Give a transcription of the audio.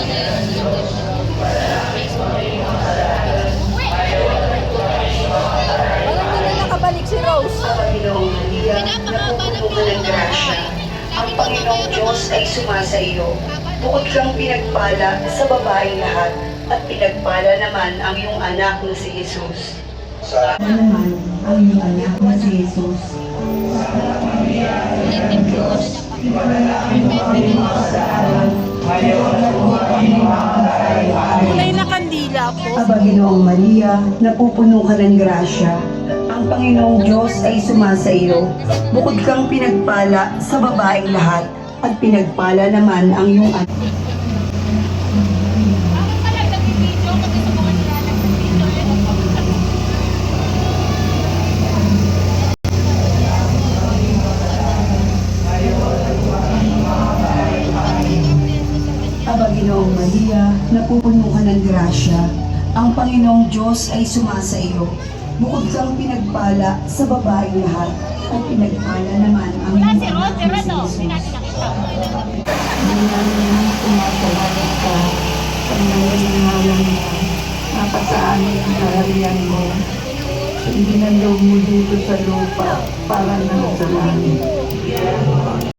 Parang hindi na nakabalik si Rose. Panginoong Maria, napupuno ka ng grasya. Ang Panginoong Diyos ay sumasa iyo. Bukod kang pinagpala sa babaeng lahat, at pinagpala naman ang iyong anak na si Jesus. naman ang iyong anak na si Jesus. Kulay na kandila po. Aba, Ginoong Maria, napupuno ka ng grasya. Ang Panginoong Diyos ay sumasa iyo. Bukod kang pinagpala sa babaeng lahat, at pinagpala naman ang iyong anak. Aba, Ginoong Maria, napupuno ka ng grasya. Ang Panginoong Diyos ay sumasa iyo. Bukod kang pinagpala sa babaeng lahat, at pinagpala naman ang iyong anak na si Jesus. Namin sumasalamat ka sa mga nangalan mo. Napasaan ang kaharian mo. Hindi na mo dito sa lupa para nang sa langit.